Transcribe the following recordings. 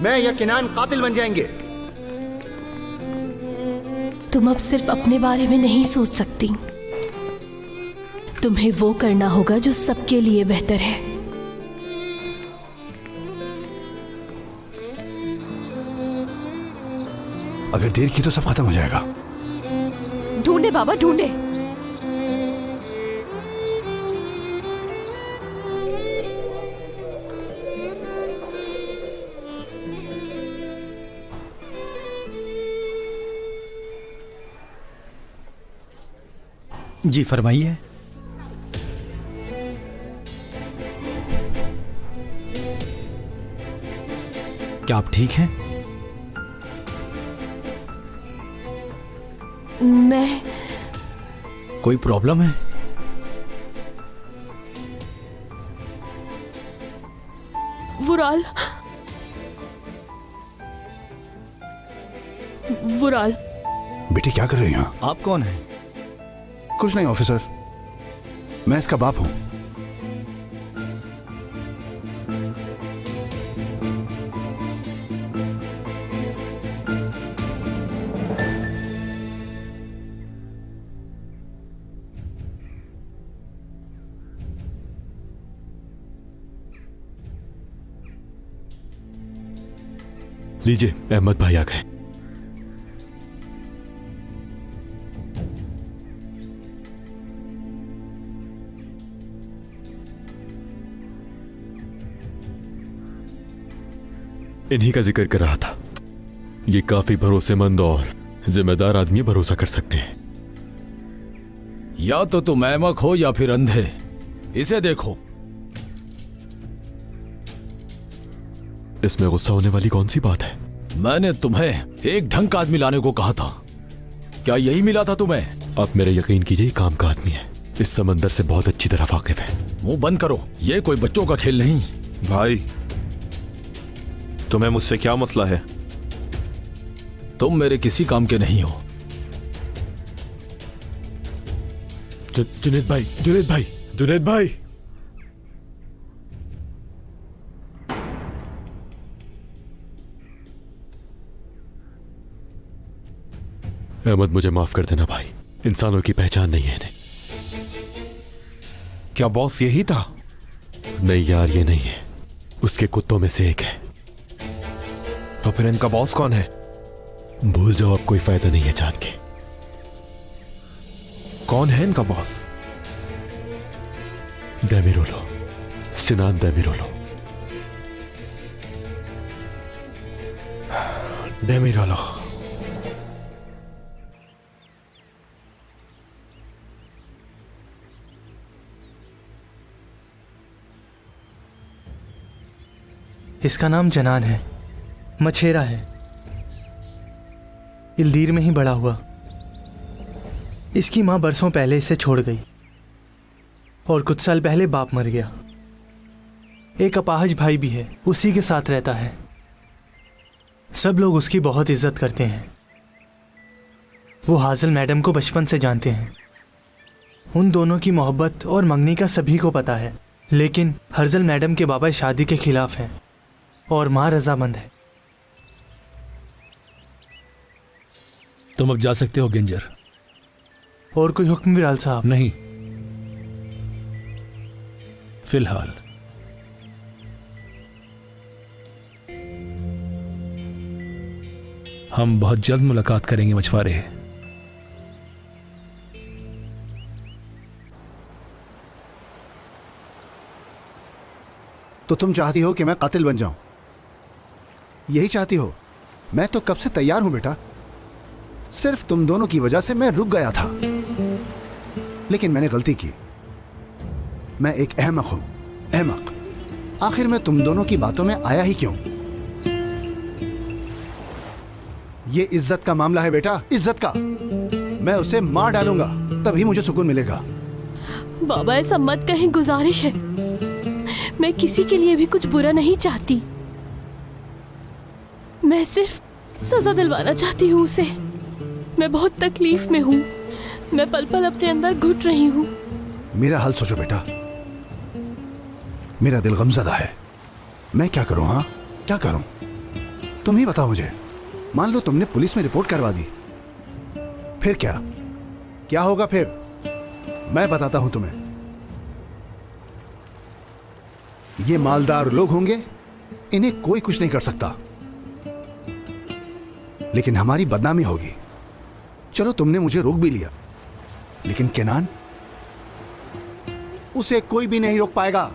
मैं या किनान कातिल बन जाएंगे। तुम अब सिर्फ अपने बारे में नहीं सोच सकती, तुम्हें वो करना होगा जो सबके लिए बेहतर है। अगर देर की तो सब खत्म हो जाएगा। ढूंढे बाबा ढूंढे। जी फरमाइए। क्या आप ठीक हैं? मैं कोई प्रॉब्लम है? वुराल, वुराल। बेटी क्या कर रही हैं? आप कौन हैं? कुछ नहीं ऑफिसर, मैं इसका बाप हूं। लीजिए, अहमद भाई आ गए। इन्हीं का जिक्र कर रहा था। ये काफी भरोसेमंद और जिम्मेदार आदमी भरोसा कर सकते हैं। या तो तुम अहमक हो या फिर अंधे। इसे देखो। इसमें गुस्सा होने वाली कौन सी बात है? मैंने तुम्हें एक ढंग का आदमी लाने को कहा था, क्या यही मिला था तुम्हें? आप मेरे यकीन कीजिए, काम का आदमी है, इस समंदर से बहुत अच्छी तरह वाकिफ है। मुंह बंद करो, ये कोई बच्चों का खेल नहीं। भाई, तुम्हें मुझसे क्या मसला है? तुम मेरे किसी काम के नहीं हो। जुनैद भाई, जुनैद भाई, जुनैद भाई। अहमद, मुझे माफ कर देना भाई, इंसानों की पहचान नहीं है इन्हें। क्या बॉस यही था? नहीं यार, ये नहीं है, उसके कुत्तों में से एक है। तो फिर इनका बॉस कौन है? भूल जाओ, अब कोई फायदा नहीं है जान के। कौन है इनका बॉस? डेमिरोलो, सिनान डेमिरोलो। डेमिरोलो। इसका नाम जनान है, मछेरा है, इल्दीर में ही बड़ा हुआ। इसकी माँ बरसों पहले इसे छोड़ गई और कुछ साल पहले बाप मर गया। एक अपाहज भाई भी है, उसी के साथ रहता है। सब लोग उसकी बहुत इज्जत करते हैं। वो हाजल मैडम को बचपन से जानते हैं। उन दोनों की मोहब्बत और मंगनी का सभी को पता है, लेकिन हर्जल मैडम के बाबा शादी के खिलाफ हैं और माँ रजामंद है। तुम अब जा सकते हो गिंजर। और कोई हुक्म विराल साहब? नहीं, फिलहाल। हम बहुत जल्द मुलाकात करेंगे मछुआरे। तो तुम चाहती हो कि मैं कातिल बन जाऊं? यही चाहती हो? मैं तो कब से तैयार हूं बेटा। सिर्फ तुम दोनों की वजह से मैं रुक गया था, लेकिन मैंने गलती की। मैं एक अहमक हूं, अहमक। आखिर मैं तुम दोनों की बातों में आया ही क्यों? ये इज्जत का मामला है बेटा, इज्जत का। मैं उसे मार डालूंगा, तभी मुझे सुकून मिलेगा। बाबा ऐसा मत कहें, गुजारिश है। मैं किसी के लिए भी कुछ बुरा नहीं चाहती। मैं सिर्फ सजा दिलवाना चाहती हूँ उसे। मैं बहुत तकलीफ में हूँ। मैं पल पल अपने अंदर घुट रही हूँ। मेरा हाल सोचो बेटा। मेरा दिल गमज़दा है। मैं क्या करूं? हाँ, क्या करूं? तुम ही बताओ मुझे। मान लो तुमने पुलिस में रिपोर्ट करवा दी, फिर क्या? क्या होगा फिर? मैं बताता हूं तुम्हें। ये मालदार लोग होंगे, इन्हें कोई कुछ नहीं कर सकता, लेकिन हमारी बदनामी होगी। चलो तुमने मुझे रोक भी लिया, लेकिन केनान, उसे कोई भी नहीं रोक पाएगा।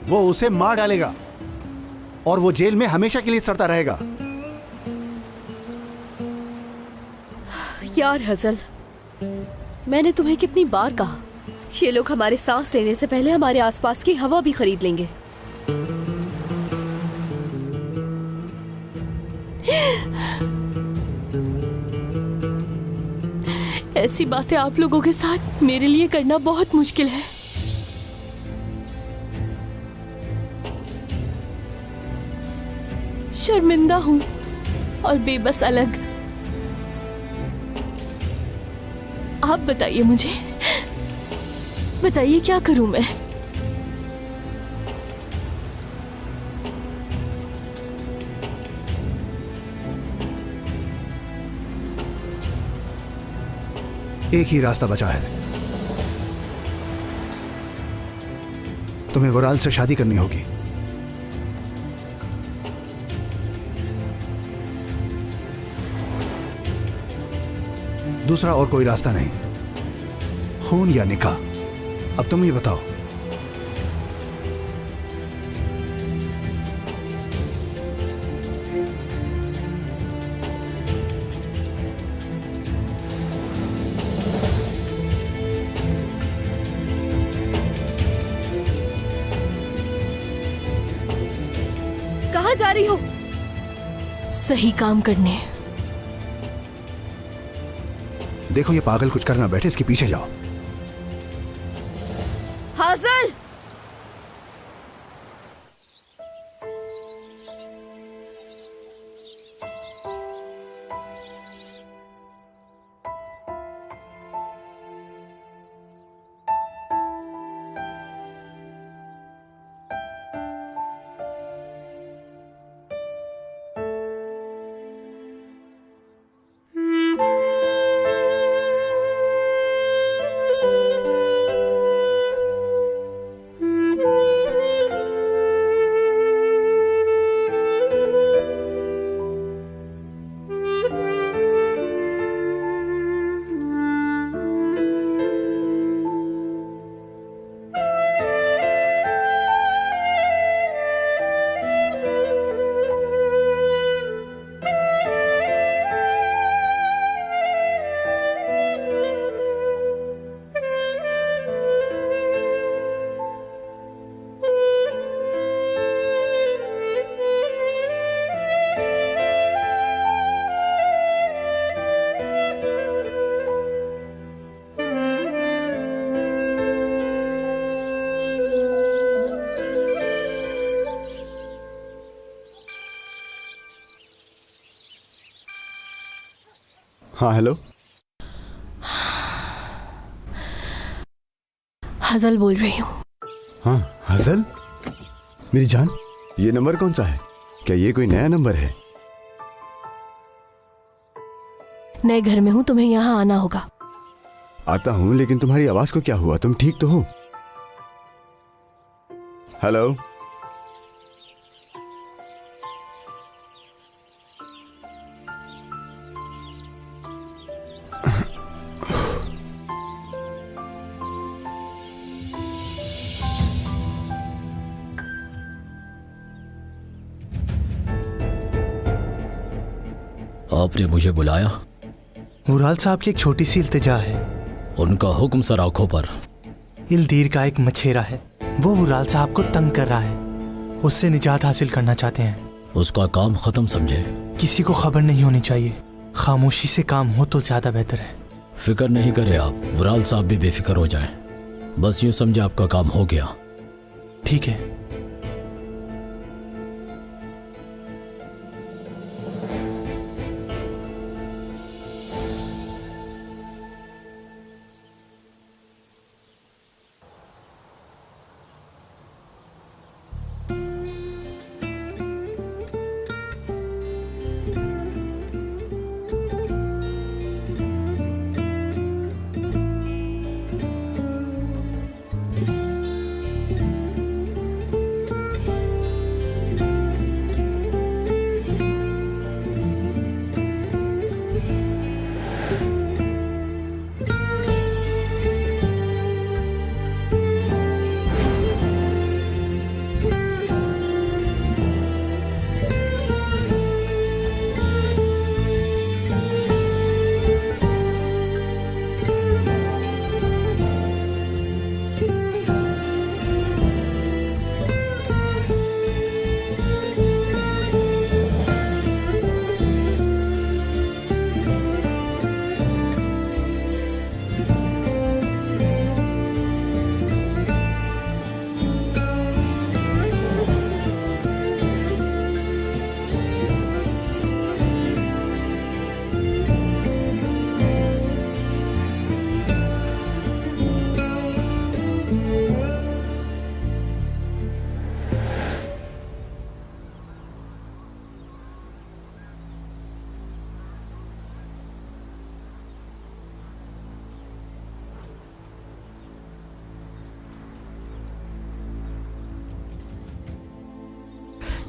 वो उसे मार डालेगा और वो जेल में हमेशा के लिए सड़ता रहेगा। यार हजल, मैंने तुम्हें कितनी बार कहा, ये लोग हमारे सांस लेने से पहले हमारे आसपास की हवा भी खरीद लेंगे। ऐसी बातें आप लोगों के साथ मेरे लिए करना बहुत मुश्किल है। शर्मिंदा हूं और बेबस अलग। आप बताइए मुझे, बताइए क्या करूं मैं? एक ही रास्ता बचा है। तुम्हें वराल से शादी करनी होगी। दूसरा और कोई रास्ता नहीं। खून या निकाह, अब तुम ही बताओ। कहाँ जा रही हो? सही काम करने। देखो ये पागल कुछ करना बैठे, इसके पीछे जाओ। हाजल, हाँ हेलो। हजल बोल रही हूँ। हाँ हजल, मेरी जान, ये नंबर कौन सा है? क्या ये कोई नया नंबर है? नए घर में हूँ, तुम्हें यहाँ आना होगा। आता हूँ, लेकिन तुम्हारी आवाज को क्या हुआ? तुम ठीक तो हो? हेलो। आपने मुझे बुलाया? मुराल साहब की एक छोटी सी इल्तिजा है। उनका हुक्म सर आंखों पर। इल्दीर का एक मछेरा है, वो मुराल साहब को तंग कर रहा है, उससे निजात हासिल करना चाहते हैं। उसका काम खत्म समझे। किसी को खबर नहीं होनी चाहिए, खामोशी से काम हो तो ज्यादा बेहतर है। फिक्र नहीं करे आप, वराल साहब भी बेफिक्र हो जाए। बस यूं समझे आपका काम हो गया। ठीक है।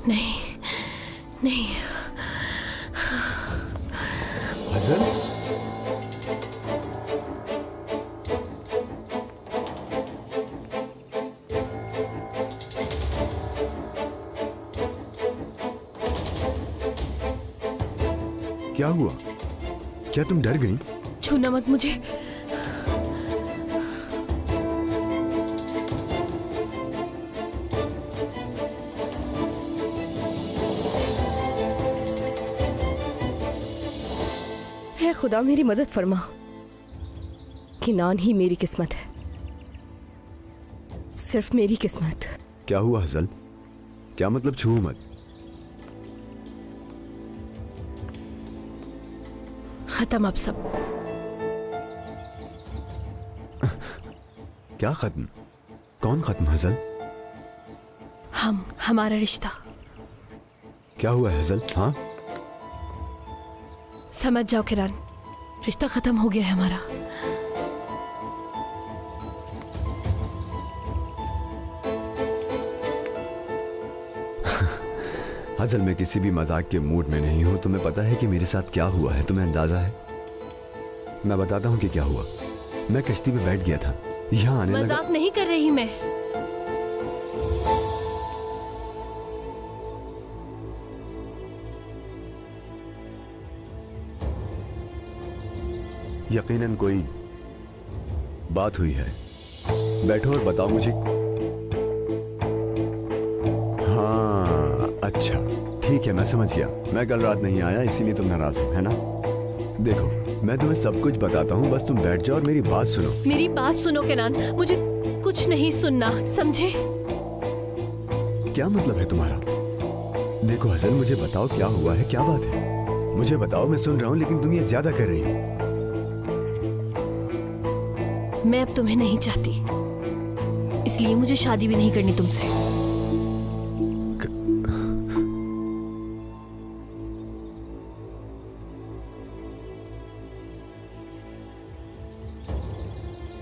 नहीं नहीं। हजल, क्या हुआ? क्या तुम डर गई? छूना मत मुझे। है खुदा मेरी मदद फरमा। किनान ही मेरी किस्मत है, सिर्फ मेरी किस्मत। क्या हुआ हजल? क्या मतलब छू मत? खत्म अब सब। क्या खत्म? कौन खत्म हजल? हमारा रिश्ता। क्या हुआ हजल? हाँ, समझ जाओ किरण, रिश्ता खत्म हो गया है हमारा। हजल मैं किसी भी मजाक के मूड में नहीं हूं। तुम्हें पता है कि मेरे साथ क्या हुआ है? तुम्हें अंदाजा है? मैं बताता हूं कि क्या हुआ। मैं कश्ती पे बैठ गया था, यहाँ आने लगा। मजाक नहीं कर रही मैं। यकीनन कोई बात हुई है। बैठो और बताओ मुझे। हाँ अच्छा, ठीक है, मैं समझ गया। मैं कल रात नहीं आया इसीलिए तुम नाराज हो, है ना? देखो, मैं तुम्हें सब कुछ बताता हूँ, बस तुम बैठ जाओ और मेरी बात सुनो। मेरी बात सुनो किरण, मुझे कुछ नहीं सुनना, समझे? क्या मतलब है तुम्हारा? देखो हसन, मुझे बताओ क्या हुआ है, क्या बात है? मुझे बताओ, मैं सुन रहा हूँ, लेकिन तुम ये ज्यादा कर रही हो। मैं अब तुम्हें नहीं चाहती, इसलिए मुझे शादी भी नहीं करनी तुमसे।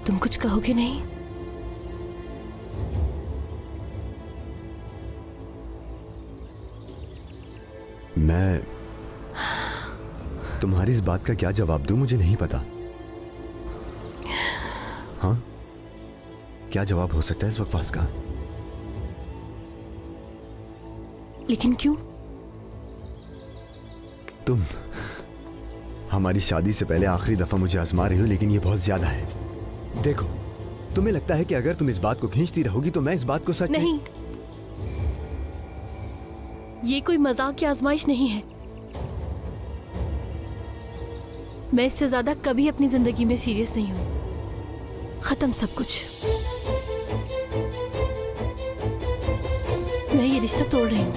तुम कुछ कहोगे नहीं? मैं तुम्हारी इस बात का क्या जवाब दूं, मुझे नहीं पता। हाँ, क्या जवाब हो सकता है इस बकवास का? लेकिन क्यों? तुम हमारी शादी से पहले आखिरी दफा मुझे आजमा रही हो, लेकिन ये बहुत ज्यादा है। देखो, तुम्हें लगता है कि अगर तुम इस बात को खींचती रहोगी तो मैं इस बात को सच नहीं, ये कोई मजाक की आजमाइश नहीं है। मैं इससे ज्यादा कभी अपनी जिंदगी में सीरियस नहीं हूं। खत्म सब कुछ। मैं ये रिश्ता तोड़ रही हूं।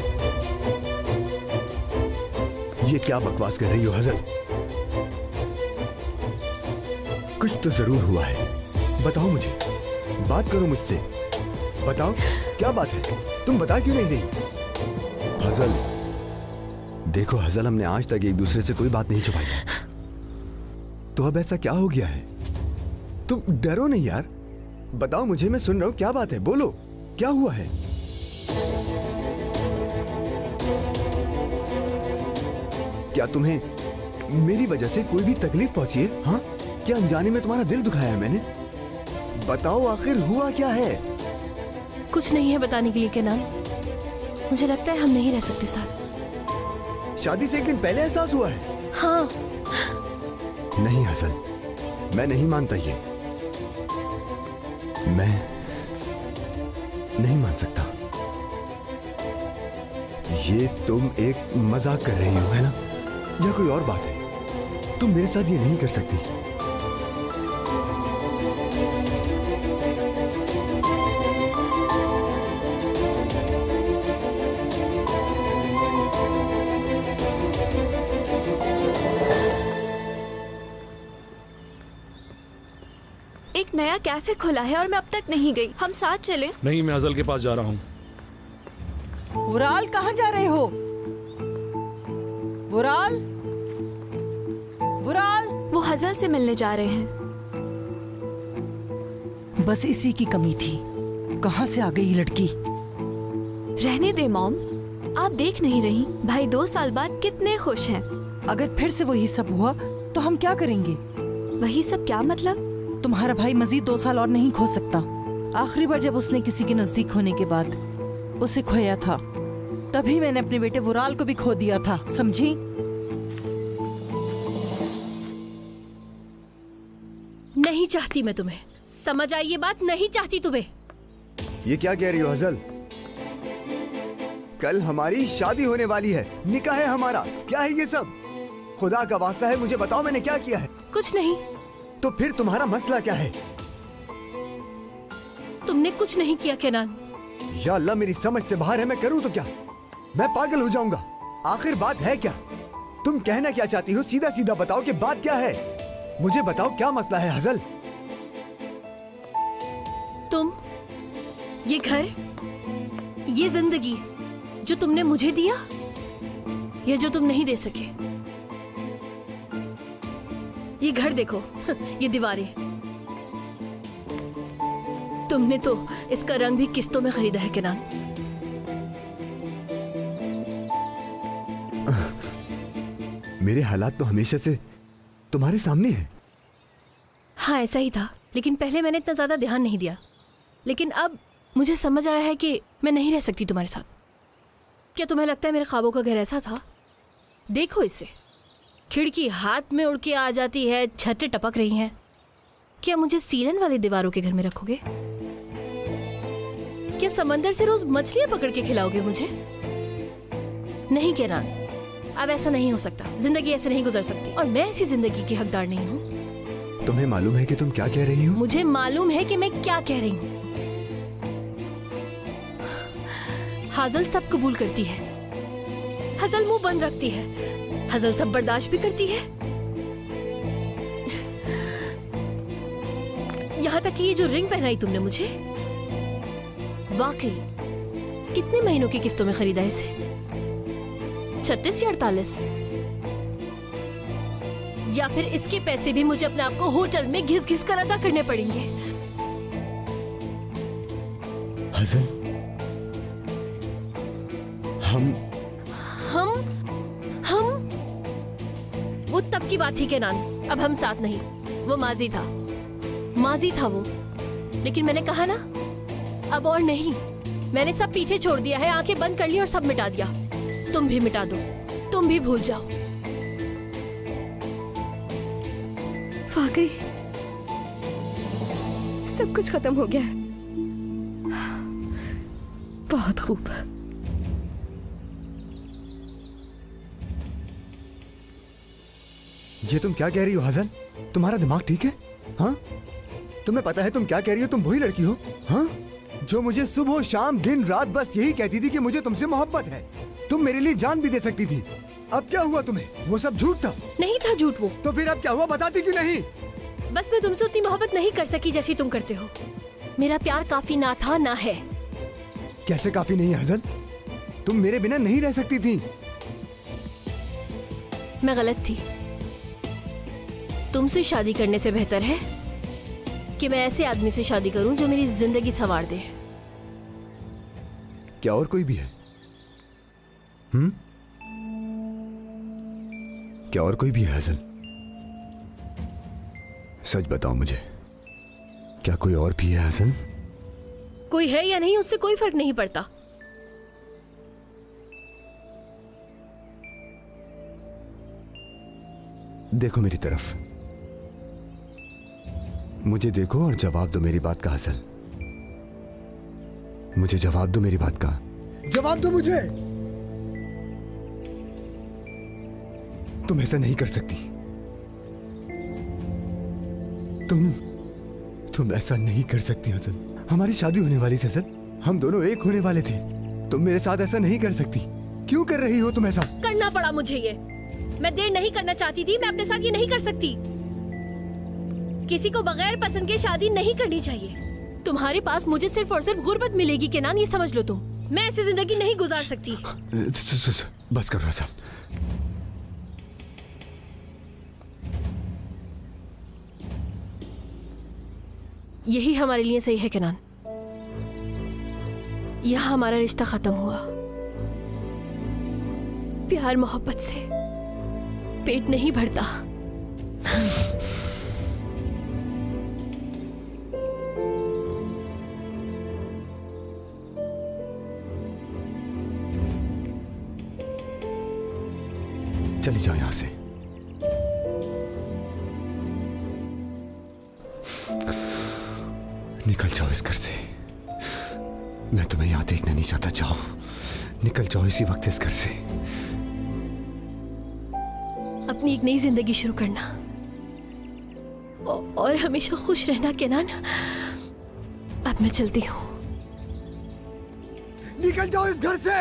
ये क्या बकवास कर रही हो हजल? कुछ तो जरूर हुआ है, बताओ मुझे, बात करो मुझसे, बताओ क्या बात है, तुम बता क्यों नहीं रही? हजल, देखो हजल, हमने आज तक एक दूसरे से कोई बात नहीं छुपाई, तो अब ऐसा क्या हो गया है? तुम डरो नहीं यार, बताओ मुझे, मैं सुन रहा हूं, क्या बात है, बोलो, क्या हुआ है? क्या तुम्हें मेरी वजह से कोई भी तकलीफ पहुंची है? हाँ, क्या अनजाने में तुम्हारा दिल दुखाया है मैंने? बताओ आखिर हुआ क्या है? कुछ नहीं है बताने के लिए के नाम। मुझे लगता है हम नहीं रह सकते साथ। शादी से एक दिन पहले एहसास हुआ है? हाँ। नहीं हसन, मैं नहीं मानता ये, मैं नहीं मान सकता। ये तुम एक मजाक कर रही हो, है ना? या कोई और बात है? तुम मेरे साथ ये नहीं कर सकती। एक नया कैफे खुला है और मैं अब तक नहीं गई। हम साथ चलें? नहीं, मैं अजल के पास जा रहा हूँ। वुराल, कहाँ जा रहे हो? वुराल, वुराल। वो हजल से मिलने जा रहे हैं। बस इसी की कमी थी। कहाँ से आ गई ये लड़की? रहने दे मॉम, आप देख नहीं रही भाई 2 साल बाद कितने खुश हैं। अगर फिर से वही सब हुआ तो हम क्या करेंगे? वही सब क्या मतलब? तुम्हारा भाई मजीद 2 साल और नहीं खो सकता। आखिरी बार जब उसने किसी के नजदीक होने के बाद उसे खोया था, तभी मैंने अपने बेटे वुराल को भी खो दिया था, समझी? नहीं चाहती मैं तुम्हें, समझ आई ये बात? नहीं चाहती तुम्हें। ये क्या कह रही हो हजल? कल हमारी शादी होने वाली है, निकाह है हमारा, क्या है ये सब? खुदा का वास्ता है, मुझे बताओ मैंने क्या किया है? कुछ नहीं। तो फिर तुम्हारा मसला क्या है? तुमने कुछ नहीं किया केनान। या अल्लाह, मेरी समझ से बाहर है, मैं करूं तो क्या? मैं पागल हो जाऊंगा। आखिर बात है क्या? तुम कहना क्या चाहती हो? सीधा सीधा बताओ कि बात क्या है। मुझे बताओ क्या मसला है हजल? तुम, ये घर, ये जिंदगी जो तुमने मुझे दिया या जो तुम नहीं दे सके। ये घर देखो, ये दीवारें, तुमने तो इसका रंग भी किस्तों में खरीदा है केनान। मेरे हालात तो हमेशा से तुम्हारे सामने हैं। हाँ, ऐसा ही था, लेकिन पहले मैंने इतना ज्यादा ध्यान नहीं दिया। लेकिन अब मुझे समझ आया है कि मैं नहीं रह सकती तुम्हारे साथ। क्या तुम्हें लगता है मेरे ख्वाबों का घर ऐसा था? देखो इसे, खिड़की हाथ में उड़ के आ जाती है, छतें टपक रही हैं। क्या मुझे सीलन वाली दीवारों के घर में रखोगे? क्या समंदर से रोज मछलियां पकड़ के खिलाओगे मुझे? नहीं केनान, अब ऐसा नहीं हो सकता। जिंदगी ऐसे नहीं गुजर सकती, और मैं ऐसी जिंदगी की हकदार नहीं हूँ। तुम्हें मालूम है कि तुम क्या कह रही हो? मुझे मालूम है कि मैं क्या कह रही हूँ। हाजल सब कबूल करती है, हजल मुंह बंद रखती है, हजल सब बर्दाश्त भी करती है, यहाँ तक कि ये जो रिंग पहनाई तुमने मुझे, वाकई कितने महीनों की किस्तों में खरीदा इसे? 36 या 48? या फिर इसके पैसे भी मुझे अपने आप को होटल में घिस घिस कर अदा करने पड़ेंगे? हसन, हम वो तब की बात थी केनान, अब हम साथ नहीं। वो माजी था वो। लेकिन मैंने कहा ना, अब और नहीं। मैंने सब पीछे छोड़ दिया है, आंखें बंद कर ली और सब मिटा दिया। तुम भी मिटा दो, तुम भी भूल जाओ। वाकई सब कुछ खत्म हो गया है। बहुत खूब। ये तुम क्या कह रही हो हसन? तुम्हारा दिमाग ठीक है? हाँ, तुम्हें पता है तुम क्या कह रही हो? तुम वही लड़की हो, हाँ, जो मुझे सुबह शाम दिन रात बस यही कहती थी कि मुझे तुमसे मोहब्बत है। तुम मेरे लिए जान भी दे सकती थी। अब क्या हुआ तुम्हें? वो सब झूठ था? नहीं था झूठ वो। तो फिर अब क्या हुआ? बताती क्यों नहीं? बस मैं तुमसे उतनी मोहब्बत नहीं कर सकी जैसी तुम करते हो। मेरा प्यार काफी ना था, ना है। कैसे काफी नहीं है हसन? तुम मेरे बिना नहीं रह सकती थी। मैं गलत थी। तुमसे शादी करने से बेहतर है कि मैं ऐसे आदमी से शादी करूं जो मेरी जिंदगी संवार दे। क्या और कोई भी है? क्या और कोई भी है हसन? सच बताओ मुझे, क्या कोई और भी है हसन? कोई है या नहीं उससे कोई फर्क नहीं पड़ता। देखो मेरी तरफ, मुझे देखो और जवाब दो मेरी बात का हसन। मुझे जवाब दो मेरी बात का। जवाब दो मुझे। तुम ऐसा नहीं कर सकती। तुम ऐसा नहीं कर सकती हसन। हमारी शादी होने वाली थी हसन, हम दोनों एक होने वाले थे। तुम मेरे साथ ऐसा नहीं कर सकती। क्यों कर रही हो तुम ऐसा? करना पड़ा मुझे ये। मैं देर नहीं करना चाहती थी। मैं अपने साथ ये नहीं कर सकती। किसी को बगैर पसंद के शादी नहीं करनी चाहिए। तुम्हारे पास मुझे सिर्फ और सिर्फ गुर्बत मिलेगी केनान, ये समझ लो तुम। मैं ऐसी जिंदगी नहीं गुजार सकती। बस करो हसन। यही हमारे लिए सही है केनान। यहाँ हमारा रिश्ता खत्म हुआ। प्यार मोहब्बत से पेट नहीं भरता। चली जाओ यहां से। निकल जाओ इस घर से। मैं तुम्हें यहां देखना नहीं चाहता। जाओ, निकल जाओ इसी वक्त इस घर से। अपनी एक नई जिंदगी शुरू करना और हमेशा खुश रहना केनान। अब मैं चलती हूँ। निकल जाओ इस घर से।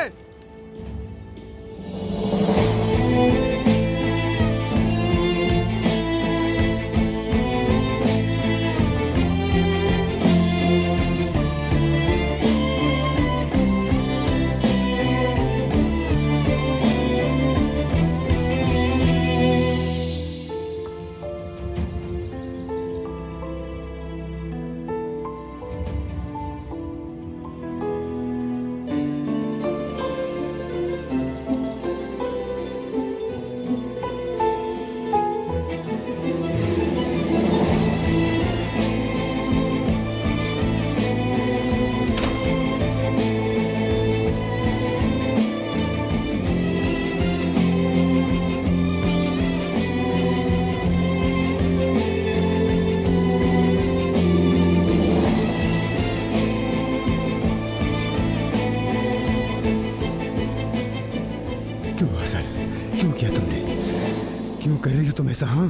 कर रही हो तुम ऐसा? हाँ,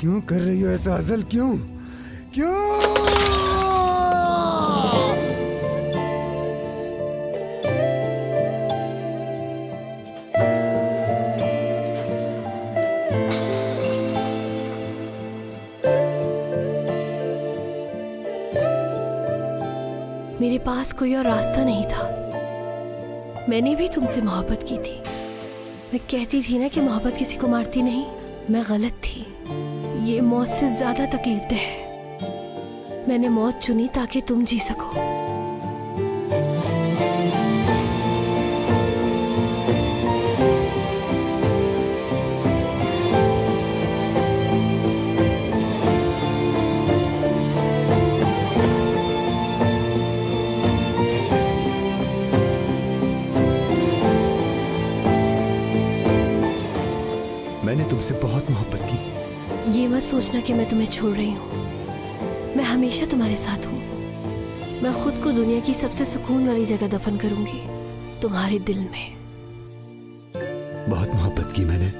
क्यों कर रही हो ऐसा अज़ल? क्यों क्यों? मेरे पास कोई और रास्ता नहीं था। मैंने भी तुमसे मोहब्बत की थी। मैं कहती थी ना कि मोहब्बत किसी को मारती नहीं। मैं गलत थी। ये मौत से ज्यादा तकलीफदेह है। मैंने मौत चुनी ताकि तुम जी सको। मैंने तुमसे बहुत मोहब्बत की। ये मत सोचना कि मैं तुम्हें छोड़ रही हूँ। मैं हमेशा तुम्हारे साथ हूँ। मैं खुद को दुनिया की सबसे सुकून वाली जगह दफन करूंगी, तुम्हारे दिल में। बहुत मोहब्बत की मैंने।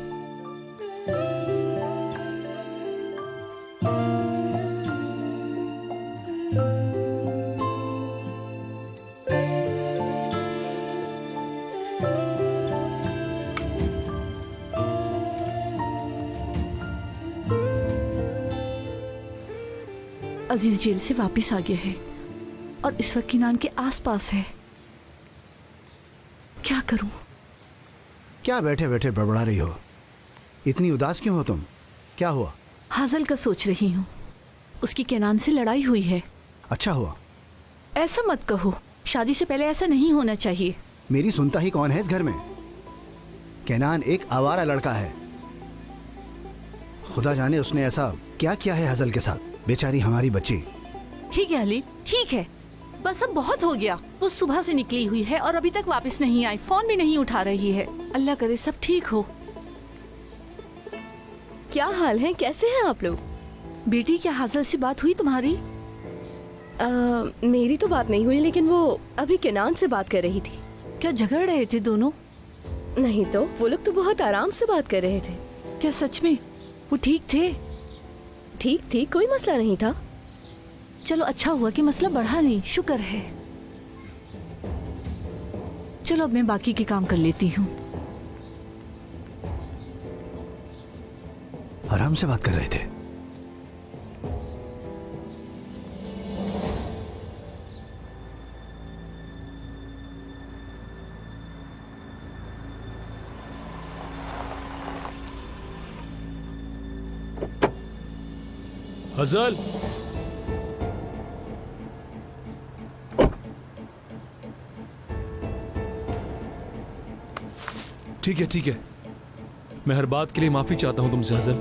अजीज जेल से वापस आ गया है और इस वक्त किनान के आसपास है। क्या करूं? क्या बैठे बैठे बड़बड़ा रही हो? इतनी उदास क्यों हो तुम? क्या हुआ? हाजल का सोच रही हूँ। उसकी किनान से लड़ाई हुई है। अच्छा हुआ। ऐसा मत कहो, शादी से पहले ऐसा नहीं होना चाहिए। मेरी सुनता ही कौन है इस घर में? केनान एक आवारा लड़का है। खुदा जाने उसने ऐसा क्या किया है हजल के साथ। बेचारी हमारी बच्ची। ठीक है अली, ठीक है, बस अब बहुत हो गया। वो सुबह से निकली हुई है और अभी तक वापस नहीं आई। फोन भी नहीं उठा रही है। अल्लाह करे सब ठीक हो। क्या हाल है? कैसे हैं आप लोग? बेटी, क्या हाजल से बात हुई तुम्हारी? मेरी तो बात नहीं हुई, लेकिन वो अभी किनान से बात कर रही थी। क्या झगड़ रहे थे दोनों? नहीं तो, वो लोग तो बहुत आराम से बात कर रहे थे। क्या सच में वो ठीक थे? ठीक थी, कोई मसला नहीं था। चलो अच्छा हुआ कि मसला बढ़ा नहीं, शुक्र है। चलो अब मैं बाकी के काम कर लेती हूँ। आराम से बात कर रहे थे। हजल, ठीक है ठीक है, मैं हर बात के लिए माफी चाहता हूं तुमसे हजल।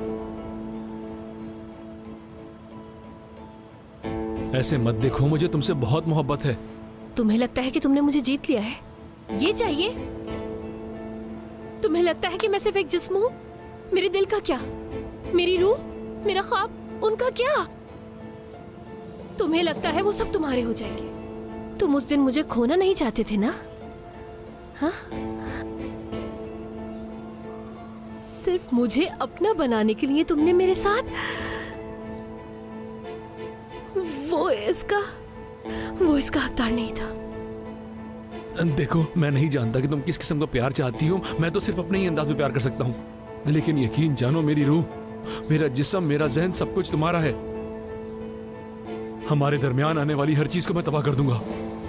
ऐसे मत देखो, मुझे तुमसे बहुत मोहब्बत है। तुम्हें लगता है कि तुमने मुझे जीत लिया है? ये चाहिए? तुम्हें लगता है कि मैं सिर्फ एक जिस्म हूँ? मेरे दिल का क्या? मेरी रूह, मेरा ख्वाब, उनका क्या? तुम्हें लगता है वो सब तुम्हारे हो जाएंगे? तुम उस दिन मुझे खोना नहीं चाहते थे ना? हाँ? सिर्फ मुझे अपना बनाने के लिए तुमने मेरे साथ वो इसका हकदार नहीं था। देखो, मैं नहीं जानता कि तुम किस किस्म का प्यार चाहती हो। मैं तो सिर्फ अपने ही अंदाज में प्यार कर सकता हूँ। लेकिन यकीन जानो, मेरी रूह, मेरा जिस्म, मेरा जहन, सब कुछ तुम्हारा है। हमारे दरमियान आने वाली हर चीज को मैं तबाह कर दूंगा।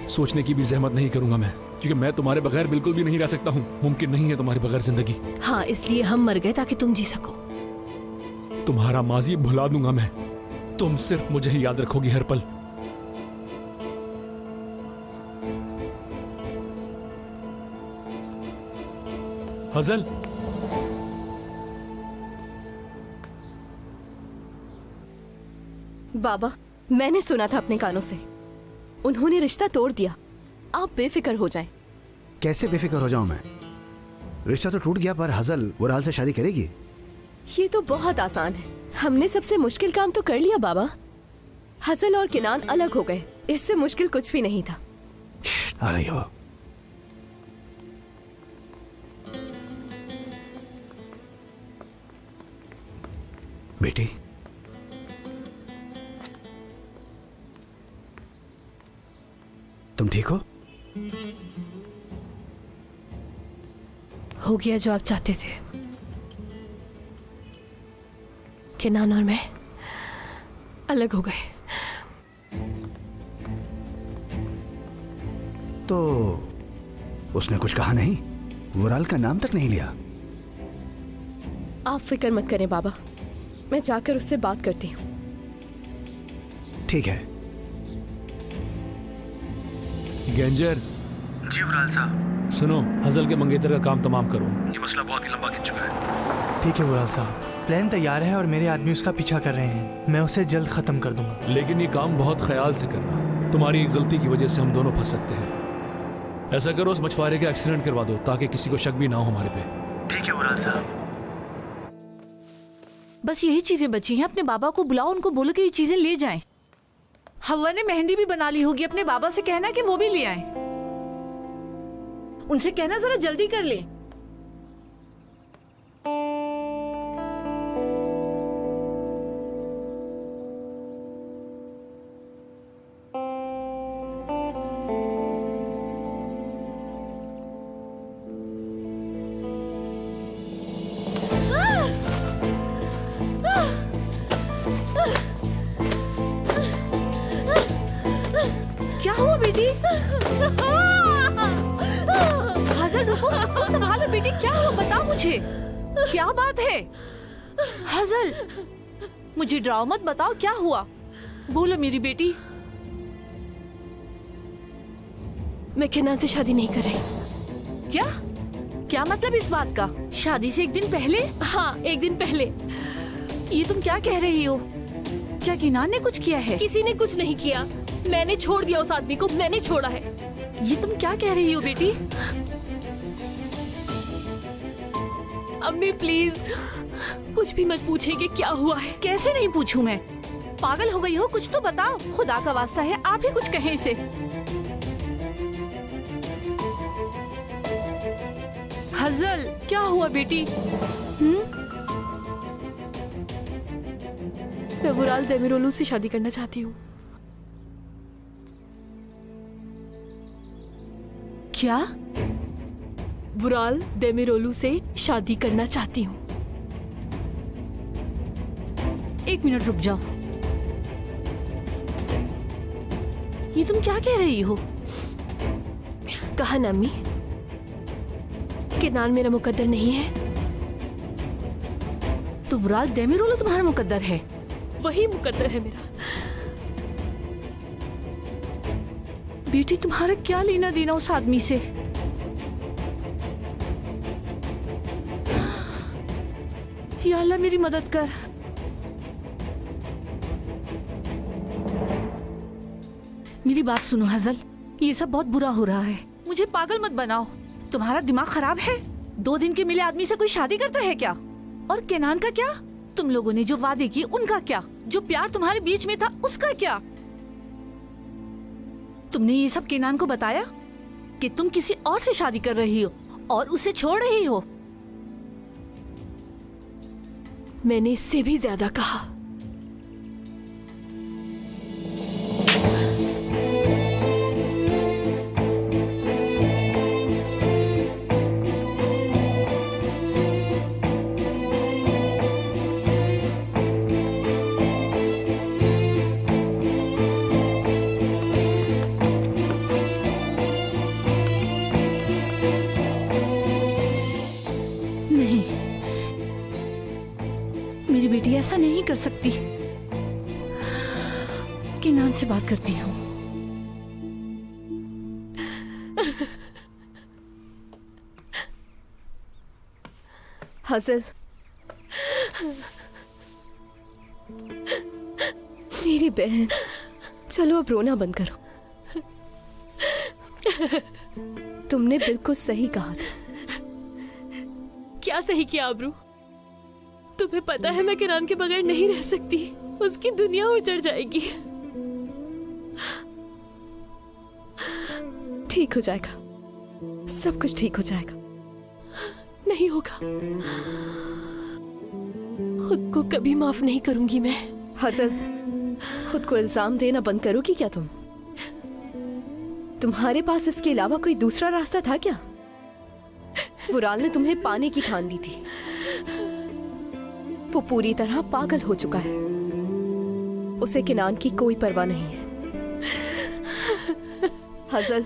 सोचने की भी जहमत नहीं करूंगा मैं, क्योंकि मैं तुम्हारे बगैर बिल्कुल भी नहीं रह सकता हूँ। मुमकिन नहीं है तुम्हारे बगैर जिंदगी। हाँ, इसलिए हम मर गए ताकि तुम जी सको। तुम्हारा माजी भुला दूंगा मैं। तुम सिर्फ मुझे ही याद रखोगी हर पल। हजल, बाबा, मैंने सुना था अपने कानों से। उन्होंने रिश्ता तोड़ दिया। आप बेफिक्र हो जाएं। कैसे बेफिक्र हो जाऊं मैं? रिश्ता तो टूट गया, पर हजल वुराल से शादी करेगी। ये तो बहुत आसान है। हमने सबसे मुश्किल काम तो कर लिया बाबा। हजल और किनान अलग हो गए। इससे मुश्किल कुछ भी नहीं था। आ रही हो? बेटी, तुम ठीक हो? हो गया जो आप चाहते थे। किनान और मैं अलग हो गए। तो उसने कुछ कहा नहीं? वुराल का नाम तक नहीं लिया? आप फिक्र मत करें बाबा, मैं जाकर उससे बात करती हूँ। ठीक है। गैंजर, जी वुराल साहब। सुनो, हजल के मंगेतर का काम तमाम करो। ये मसला बहुत ही लंबा खिंच चुका है। ठीक है वुराल साहब, प्लान तैयार है और मेरे आदमी उसका पीछा कर रहे हैं। मैं उसे जल्द खत्म कर दूंगा। लेकिन ये काम बहुत ख्याल से करना। तुम्हारी एक गलती की वजह से हम दोनों फंस सकते हैं। ऐसा करो, उस मछुआरे का एक्सीडेंट करवा दो ताकि किसी को शक भी ना हो हमारे पे। ठीक है वुराल साहब। बस यही चीजें बची हैं। अपने बाबा को बुलाओ, उनको बोलो कि ये चीजें ले जाएं। हवा ने मेहंदी भी बना ली होगी, अपने बाबा से कहना कि वो भी ले आए। उनसे कहना जरा जल्दी कर ले। क्या हुआ बेटी? हजल रुको, संभालो बेटी, क्या हुआ बताओ मुझे, क्या बात है? हजल, मुझे डराओ मत, बताओ क्या हुआ, बोलो मेरी बेटी। मैं किनान से शादी नहीं कर रही। क्या क्या मतलब इस बात का? शादी से एक दिन पहले? हाँ, एक दिन पहले। ये तुम क्या कह रही हो? क्या किनान ने कुछ किया है? किसी ने कुछ नहीं किया, मैंने छोड़ दिया उस आदमी को, मैंने छोड़ा है। ये तुम क्या कह रही हो बेटी? अम्मी प्लीज कुछ भी मत पूछिए कि क्या हुआ है। कैसे नहीं पूछूं मैं? पागल हो गई हो? कुछ तो बताओ, खुदा का वास्ता है, आप ही कुछ कहें इसे। हजल, क्या हुआ बेटी? मैं वुराल देमिरोलू से शादी करना चाहती हूँ। क्या? वुराल देमिरोलू से शादी करना चाहती हूँ। एक मिनट रुक जाओ, ये तुम क्या कह रही हो? कहा ना अम्मी, किनान मेरा मुकद्दर नहीं है। तो वुराल देमिरोलू तुम्हारा मुकद्दर है? वही मुकद्दर है मेरा। बेटी तुम्हारा क्या लेना देना उस आदमी से? या अल्लाह मेरी मदद कर। मेरी बात सुनो हजल, ये सब बहुत बुरा हो रहा है, मुझे पागल मत बनाओ। तुम्हारा दिमाग खराब है? 2 दिन के मिले आदमी से कोई शादी करता है क्या? और केनान का क्या? तुम लोगों ने जो वादे किए उनका क्या? जो प्यार तुम्हारे बीच में था उसका क्या? तुमने ये सब केनान को बताया कि तुम किसी और से शादी कर रही हो और उसे छोड़ रही हो? मैंने इससे भी ज्यादा कहा। मेरी बेटी ऐसा नहीं कर सकती। किनान से बात करती हूँ। हजल, मेरी बहन, चलो अब रोना बंद करो। तुमने बिल्कुल सही कहा था। क्या सही किया अब्रू? तुम्हें पता है मैं किनान के बगैर नहीं रह सकती, उसकी दुनिया उजड़ जाएगी। ठीक हो जाएगा, सब कुछ ठीक हो जाएगा। नहीं होगा, खुद को कभी माफ नहीं करूंगी मैं। हजल, खुद को इल्जाम देना बंद करोगी क्या तुम? तुम्हारे पास इसके अलावा कोई दूसरा रास्ता था क्या? वुराल ने तुम्हें पाने की ठान ली थी। वो पूरी तरह पागल हो चुका है, उसे किनान की कोई परवाह नहीं है। हजल,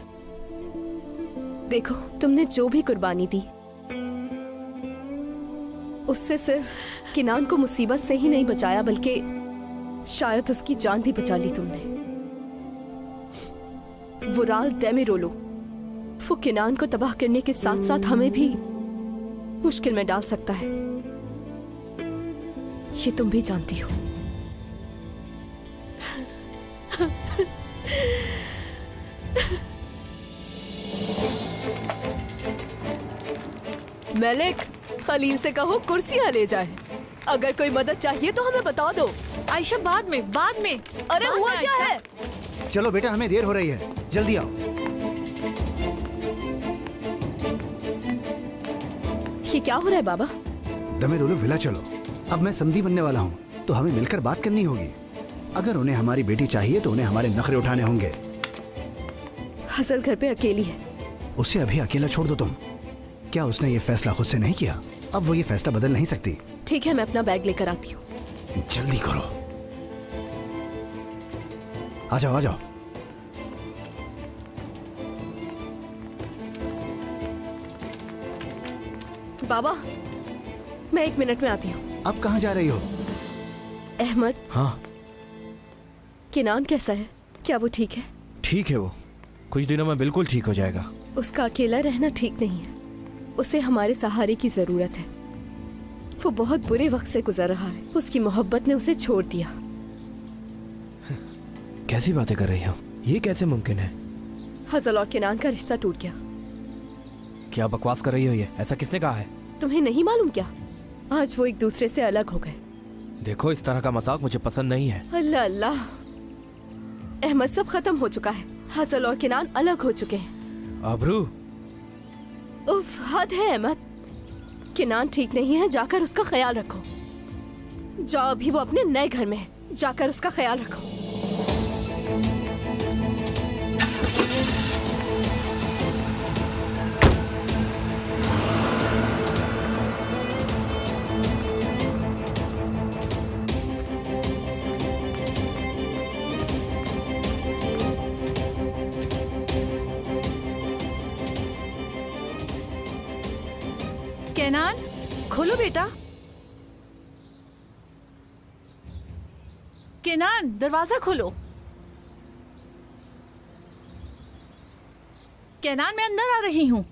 देखो, तुमने जो भी कुर्बानी दी उससे सिर्फ किनान को मुसीबत से ही नहीं बचाया, बल्कि शायद उसकी जान भी बचा ली तुमने। वुराल डेमिरोलो वो किनान को तबाह करने के साथ साथ हमें भी मुश्किल में डाल सकता है, ये तुम भी जानती हो। मलिक, खलील से कहो कुर्सियां ले जाए। अगर कोई मदद चाहिए तो हमें बता दो। आयशा बाद में अरे बाद हुआ में, क्या आयशा। है? चलो बेटा, हमें देर हो रही है, जल्दी आओ। ये क्या हो रहा है बाबा? डेमिरोलो विला चलो। अब मैं समधी बनने वाला हूँ, तो हमें मिलकर बात करनी होगी। अगर उन्हें हमारी बेटी चाहिए तो उन्हें हमारे नखरे उठाने होंगे। हसल घर पे अकेली है। उसे अभी अकेला छोड़ दो तुम। क्या उसने ये फैसला खुद से नहीं किया? अब वो ये फैसला बदल नहीं सकती। ठीक है, मैं अपना बैग लेकर आती हूँ। जल्दी करो। आ जाओ, आ जाओ। बाबा, मैं 1 मिनट में आती हूँ। अब कहाँ जा रही हो? अहमद, हाँ किनान कैसा है? क्या वो ठीक है? ठीक है, वो कुछ दिनों में बिल्कुल ठीक हो जाएगा। उसका अकेला रहना ठीक नहीं है। उसे हमारे सहारे की जरूरत है। वो बहुत बुरे वक्त से गुजर रहा है। उसकी मोहब्बत ने उसे छोड़ दिया। कैसी बातें कर रही हो? ये कैसे मुमकिन है? हजल और किनान का रिश्ता टूट गया। क्या बकवास कर रही हो? ये ऐसा किसने कहा है? तुम्हें नहीं मालूम क्या? आज वो एक दूसरे से अलग हो गए। देखो, इस तरह का मजाक मुझे पसंद नहीं है। अल्लाह अल्लाह, अहमद, सब खत्म हो चुका है। हजल और किनान अलग हो चुके हैं। अबरू, उफ, हद है अहमद। किनान ठीक नहीं है, जाकर उसका ख्याल रखो। जाओ, अभी वो अपने नए घर में है, जाकर उसका ख्याल रखो। केनान, खोलो बेटा। केनान, दरवाजा खोलो। केनान, मैं अंदर आ रही हूँ।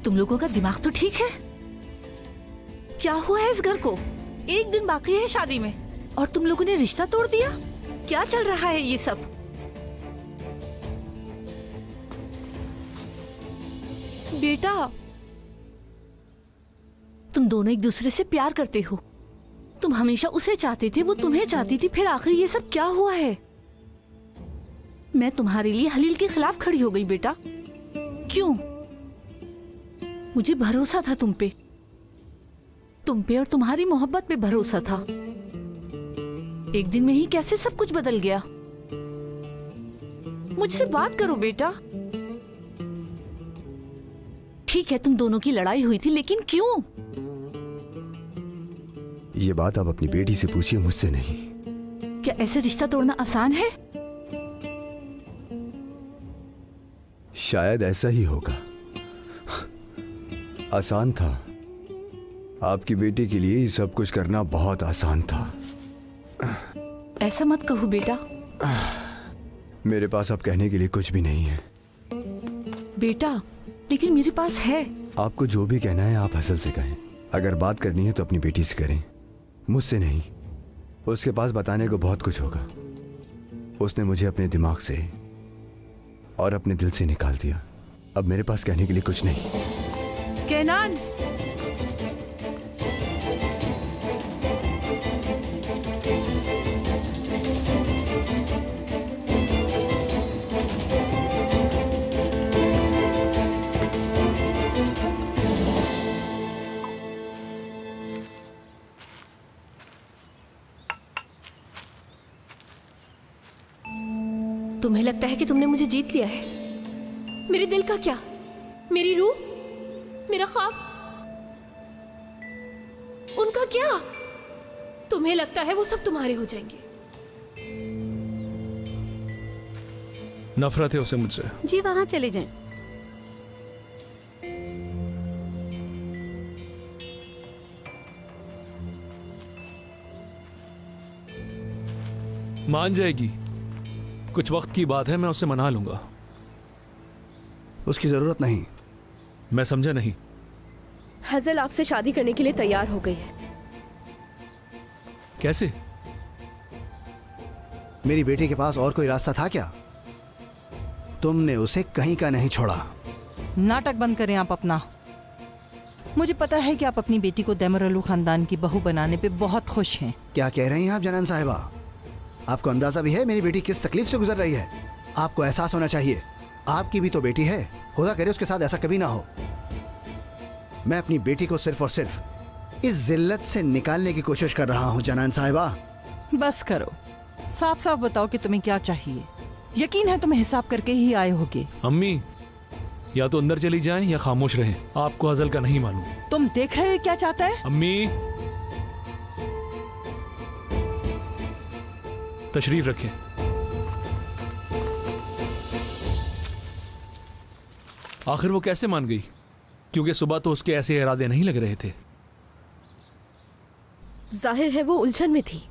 तुम लोगों का दिमाग तो ठीक है? क्या हुआ है इस घर को? 1 दिन बाकी है शादी में और तुम लोगों ने रिश्ता तोड़ दिया। क्या चल रहा है ये सब? बेटा, तुम दोनों एक दूसरे से प्यार करते हो। तुम हमेशा उसे चाहते थे, वो तुम्हें चाहती थी, फिर आखिर ये सब क्या हुआ है? मैं तुम्हारे लिए हलील के खिलाफ खड़ी हो गई बेटा। क्यों? मुझे भरोसा था तुम पे और तुम्हारी मोहब्बत पे भरोसा था। एक दिन में ही कैसे सब कुछ बदल गया? मुझसे बात करो बेटा। ठीक है, तुम दोनों की लड़ाई हुई थी, लेकिन क्यों? ये बात आप अपनी बेटी से पूछिए, मुझसे नहीं। क्या ऐसे रिश्ता तोड़ना आसान है? शायद ऐसा ही होगा। आसान था। आपकी बेटी के लिए ये सब कुछ करना बहुत आसान था। ऐसा मत कहो बेटा। मेरे पास अब कहने के लिए कुछ भी नहीं है। बेटा, लेकिन मेरे पास है। आपको जो भी कहना है आप हसल से कहें। अगर बात करनी है तो अपनी बेटी से करें, मुझसे नहीं। उसके पास बताने को बहुत कुछ होगा। उसने मुझे अपने दिमाग से और अपने दिल से निकाल दिया। अब मेरे पास कहने के लिए कुछ नहीं। केनान, तुम्हें लगता है कि तुमने मुझे जीत लिया है? मेरे दिल का क्या? मेरी रूह, मेरा ख्वाब, उनका क्या? तुम्हें लगता है वो सब तुम्हारे हो जाएंगे? नफरत है उसे मुझसे। जी वहां चले जाएं। मान जाएगी, कुछ वक्त की बात है, मैं उससे मना लूंगा। उसकी जरूरत नहीं। मैं समझा नहीं। हजल आपसे शादी करने के लिए तैयार हो गई है। कैसे? मेरी बेटी के पास और कोई रास्ता था क्या? तुमने उसे कहीं का नहीं छोड़ा। नाटक बंद करें आप अपना। मुझे पता है कि आप अपनी बेटी को दैमरलू खानदान की बहू बनाने पे बहुत खुश हैं। क्या कह रही हैं आप जनान साहिबा? आपको अंदाजा भी है मेरी बेटी किस तकलीफ से गुजर रही है? आपको एहसास होना चाहिए, आपकी भी तो बेटी है। खुदा करे उसके साथ ऐसा कभी ना हो। मैं अपनी बेटी को सिर्फ और सिर्फ इस जिल्लत से निकालने की कोशिश कर रहा हूं जनान साहिबा। बस करो, साफ साफ बताओ कि तुम्हें क्या चाहिए। यकीन है तुम्हें हिसाब करके ही आए होगे। अम्मी, या तो अंदर चली जाएं या खामोश रहें। आपको हजल का नहीं मालूम। तुम देख रहे हो क्या चाहता है? अम्मी, तशरीफ रखें। आखिर वो कैसे मान गई? क्योंकि सुबह तो उसके ऐसे इरादे नहीं लग रहे थे। जाहिर है वो उलझन में थी।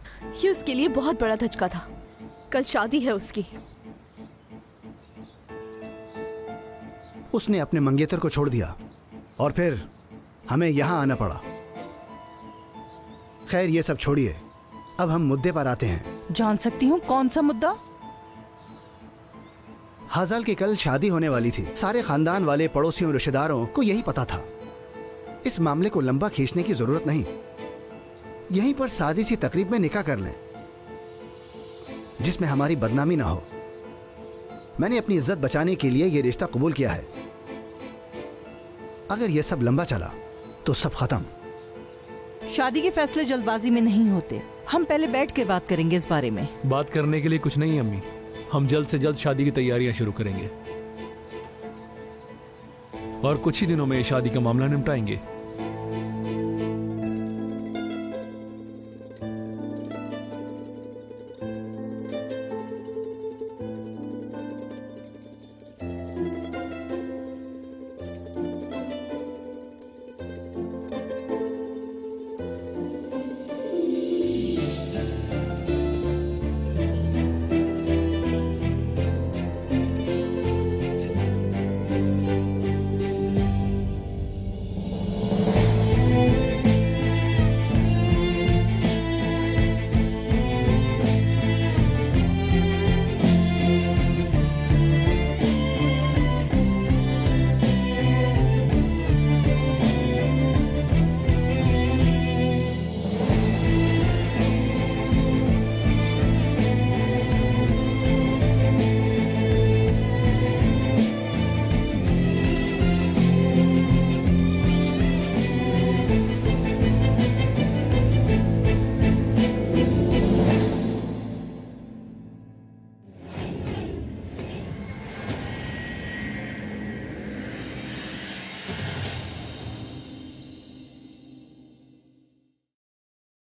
ये उसके लिए बहुत बड़ा धचका था। कल शादी है उसकी। उसने अपने मंगेतर को छोड़ दिया और फिर हमें यहां आना पड़ा। खैर ये सब छोड़िए, अब हम मुद्दे पर आते हैं। जान सकती हूँ कौन सा मुद्दा? हजल की कल शादी होने वाली थी। सारे खानदान वाले पड़ोसियों रिश्तेदारों को यही पता था। इस मामले को लंबा खींचने की जरूरत नहीं। यहीं पर सादी सी तकरीब में निकाह कर लें जिसमें हमारी बदनामी ना हो। मैंने अपनी इज्जत बचाने के लिए यह रिश्ता कबूल किया है। अगर यह सब लंबा चला तो सब खत्म। शादी के फैसले जल्दबाजी में नहीं होते। हम पहले बैठ कर बात करेंगे इस बारे में। बात करने के लिए कुछ नहीं अम्मी। हम जल्द से जल्द शादी की तैयारियां शुरू करेंगे और कुछ ही दिनों में शादी का मामला निपटाएंगे।